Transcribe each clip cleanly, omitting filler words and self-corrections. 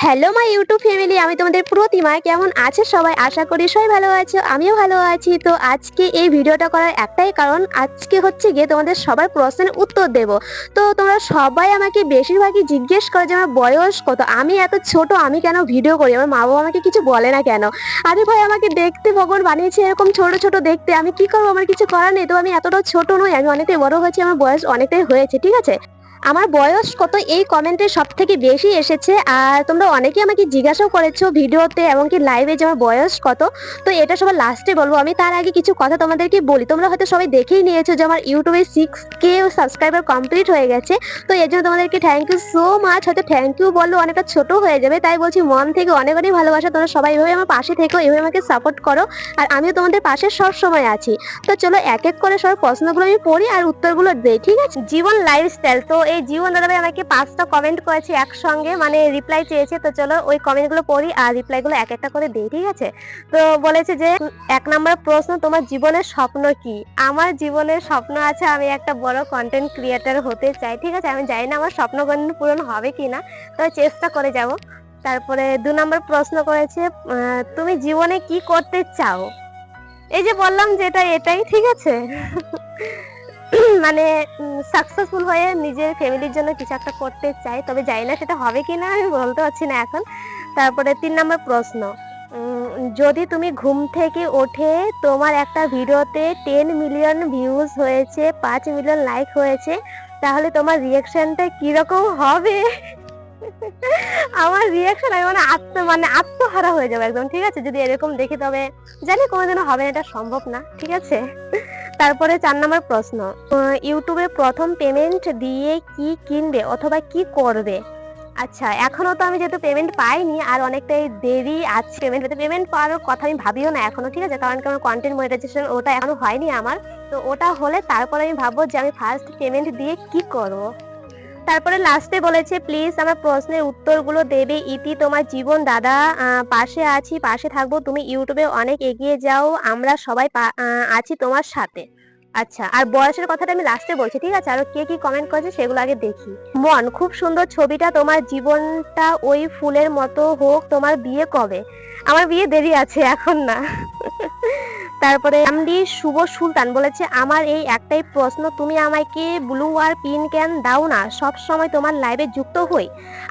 Hello my YouTube family, আমি তোমাদের প্রতিমা। কেমন আছে সবাই? আশা করি সবাই ভালো আছো, আমিও ভালো আছি। তো আজকে এই ভিডিওটা করার একটাই কারণ, আজকে হচ্ছে গিয়ে তোমাদের সবার প্রশ্নের উত্তর দেব। তো তোমরা সবাই আমাকে বেশিরভাগই জিজ্ঞেস করো যে আমার বয়স কত, আমি এত ছোট, আমি কেন ভিডিও করি, আমার মা বাবা আমাকে কিছু বলে না কেন। আরে ভাই, আমাকে দেখতে ভগবান বানিয়েছে এরকম ছোট ছোট দেখতে, আমি কি করবো, আমার কিছু করার নেই। তো আমি এতটাও ছোট নই, আমি অনেকটাই বড় হয়েছি, আমার বয়স অনেকটাই হয়েছে, ঠিক আছে। আমার বয়স কত এই কমেন্টে সব থেকে বেশি এসেছে। আর তোমরা অনেকেই আমাকে জিজ্ঞাসাও করেছো ভিডিওতে এবং কি লাইভে যে আমার বয়স কত। তো এটা সবার লাস্টে বলবো, আমি তার আগে কিছু কথা তোমাদেরকে বলি। তোমরা হয়তো সবাই দেখেই নিয়েছো যে আমার ইউটিউবে 6K সাবস্ক্রাইবার কমপ্লিট হয়ে গেছে। তো এর জন্য তোমাদেরকে থ্যাংক ইউ সো মাচ। হয়তো থ্যাংক ইউ বললো অনেকটা ছোট হয়ে যাবে, তাই বলছি মন থেকে অনেক অনেক ভালোবাসা। তোমরা সবাই এভাবে আমার পাশে থেকো, এভাবে আমাকে সাপোর্ট করো, আর আমিও তোমাদের পাশে সব সময় আছি। তো চলো এক এক করে সব প্রশ্নগুলো আমি পড়ি আর উত্তরগুলো দেই, ঠিক আছে। জীবন লাইফস্টাইল, তো এই জীবন দাদাভাই আমাকে 5টা কমেন্ট করেছে একসঙ্গে, মানে রিপ্লাই চেয়েছে। তো চলো ওই কমেন্টগুলো পড়ি আর রিপ্লাইগুলো এক একটা করে দেই, ঠিক আছে। তো বলেছে যে 1 নম্বর প্রশ্ন, তোমার জীবনের স্বপ্ন কি? আমার জীবনের স্বপ্ন আছে, আমি একটা বড় কন্টেন্ট ক্রিয়েটর হতে চাই, ঠিক আছে। আমি জানি না আমার স্বপ্ন পূরণ হবে কিনা, তো চেষ্টা করে যাব। তারপরে 2 নম্বর প্রশ্ন করেছে, তুমি জীবনে কি করতে চাও? এই যে বললাম যেটা এটাই, ঠিক আছে। মানে সাকসেসফুল হয়ে নিজের ফ্যামিলির জন্য কিছু একটা করতে চাই, তবে জানি না সেটা হবে কিনা, আমি বলতে পারছি না এখন। তারপরে 3 নম্বর প্রশ্ন, যদি তুমি ঘুম থেকে ওঠে তোমার একটা ভিডিওতে 10 মিলিয়ন ভিউজ হয়েছে, 5 মিলিয়ন লাইক হয়েছে, তাহলে তোমার রিয়াকশনটা কিরকম হবে? আমার রিয়াকশন, আমি মানে আত্মহারা হয়ে যাবে একদম, ঠিক আছে, যদি এরকম দেখি। তবে জানি কোনোদিনও হবে না, এটা সম্ভব না, ঠিক আছে। তারপরে 4 নম্বর প্রশ্ন, ইউটিউবে প্রথম পেমেন্ট দিয়ে কি কিনবে অথবা কি করবে? আচ্ছা, এখনো তো আমি যেহেতু পেমেন্ট পাইনি, আর অনেকটাই দেরি আছে পেমেন্ট পেতে। পেমেন্ট পাওয়ার কথা আমি ভাবিও না এখনো, ঠিক আছে, কারণ কি আমার কন্টেন্ট মনিটাইজেশন ওটা এখনো হয়নি আমার। তো ওটা হলে তারপরে আমি ভাববো যে আমি ফার্স্ট পেমেন্ট দিয়ে কি করব। তারপরে লাস্টে বলেছে, প্লিজ আমার প্রশ্নের উত্তরগুলো দেবে ইতি, তোমার জীবন দাদা, পাশে আছি, পাশে থাকবো, তুমি ইউটিউবে অনেক এগিয়ে যাও, আমরা সবাই আছি তোমার সাথে। আচ্ছা, আর বয়সের কথাটা আমি লাস্টে বলছি, ঠিক আছে। আর কে কি কমেন্ট করেছে সেগুলো আগে দেখি। মন, খুব সুন্দর ছবিটা, তোমার জীবনটা ওই ফুলের মতো হোক, তোমার বিয়ে কবে? আমার বিয়ে দেরি আছে, এখন না। তারপরে এমডি শুভ সুলতান বলেছে, আমার এই একটাই প্রশ্ন, তুমি আমাকে ব্লু আর পিন ক্যান দাও না, সব সময় তোমার লাইভে যুক্ত হই।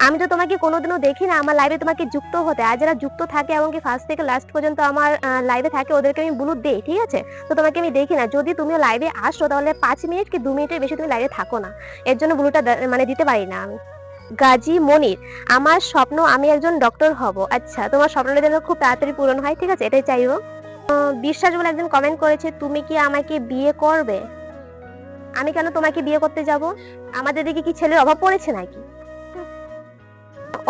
আমি তো তোমাকে কোনোদিনও দেখি না আমার লাইভে তোমাকে যুক্ত হতে। আর যারা যুক্ত থাকে এবং কি ফার্স্ট থেকে লাস্ট পর্যন্ত আমার লাইভে থাকে, ওদেরকে আমি ব্লু দেই, ঠিক আছে। তো তোমাকে আমি দেখি না। যদি তুমিও লাইভে আসো তাহলে 5 মিনিট কি 2 মিনিটের বেশি তুমি লাইভে থাকো না, এর জন্য ব্লুটা মানে দিতে পারি না আমি। গাজী মনির, আমার স্বপ্ন আমি একজন ডক্টর হব। আচ্ছা, তোমার স্বপ্নটা যেন খুব তাড়াতাড়ি পূরণ হয়, ঠিক আছে, এটাই চাইবো। বিশ্বাস বলে একজন কমেন্ট করেছে, তুমি কি আমাকে বিয়ে করবে? আমি কেন তোমাকে বিয়ে করতে যাব? আমাদের দিকে কি ছেলের অভাব পড়েছে নাকি?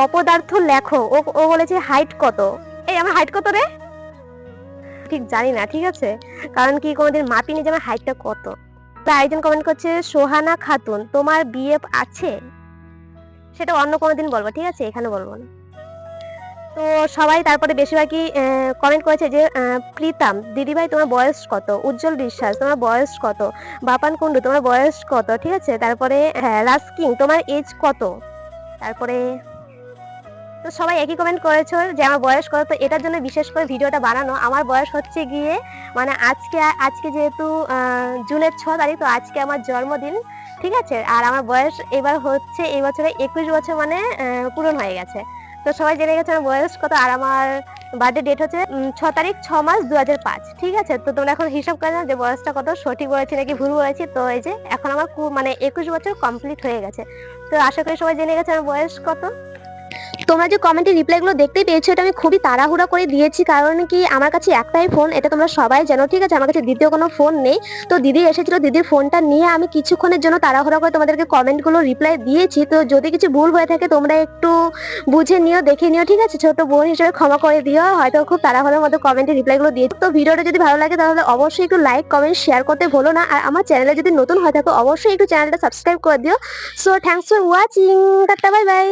অপদার্থ লেখো, ও বলেছে হাইট কত? এই আমার হাইট কত রে? ঠিক জানি না, ঠিক আছে, কারণ কি কোনোদিন মাপিনি যে আমার হাইটটা কত। আরেকজন কমেন্ট করছে, সোহানা খাতুন, তোমার বিয়ে আছে? সেটা অন্য কোনোদিন বলবো, ঠিক আছে, এখানে বলবো না। তো সবাই তারপরে বেশিরভাগই কমেন্ট করেছে যে প্রীতম দিদিভাই তোমার বয়স কত? উজ্জ্বল বিশ্বাস তোমার বয়স কত? বাপান কুন্ডু তোমার বয়স কত? ঠিক আছে। তারপরে হ্যাঁ, রাস্কিং তোমার এজ কত? তারপরে তো সবাই একই কমেন্ট করেছো যে আমার বয়স কত। তো এটার জন্য বিশেষ করে ভিডিওটা বানানো। আমার বয়স হচ্ছে গিয়ে মানে আজকে যেহেতু জুনের 6 তারিখ, তো আজকে আমার জন্মদিন, ঠিক আছে। আর আমার বয়স এবার হচ্ছে এই বছরে 21 বছর, মানে পূরণ হয়ে গেছে। তো সবাই জেনে গেছে আমার বয়স কত। আর আমার বার্থডে ডেট হচ্ছে 6 তারিখ 6 মাস 2005, ঠিক আছে। তো তোমরা এখন হিসাব করে নাও যে বয়সটা কত, সঠিক বলেছি নাকি ভুল বলেছি। তো এই যে এখন আমার মানে 21 বছর কমপ্লিট হয়ে গেছে। তো আশা করি সবাই জেনে গেছে আমার বয়স কত। তোমরা যে কমেন্টের রিপ্লাইগুলো দেখতেই পেয়েছো, এটা আমি খুবই তাড়াহুড়া করে দিয়েছি, কারণ কি আমার কাছে একটাই ফোন, এটা তোমরা সবাই জানো, ঠিক আছে। আমার কাছে দ্বিতীয় কোনো ফোন নেই। তো দিদি এসেছিল, দিদির ফোনটা নিয়ে আমি কিছুক্ষণের জন্য তাড়াহুড়া করে তোমাদেরকে কমেন্টগুলো রিপ্লাই দিয়েছি। তো যদি কিছু ভুল হয়ে থাকে তোমরা একটু বুঝে নিও, দেখে নিও, ঠিক আছে। ছোট বোন হিসেবে ক্ষমা করে দিও, হয়তো খুব তাড়াহুড়োর মতো কমেন্টের রিপ্লাইগুলো দিয়ে। তো ভিডিওটা যদি ভালো লাগে তাহলে অবশ্যই একটু লাইক কমেন্ট শেয়ার করতে ভুলো না। আর আমার চ্যানেলে যদি নতুন হয়ে থাকো অবশ্যই একটু চ্যানেলটা সাবস্ক্রাইব করে দিও। So thanks for watching, tata, bye bye.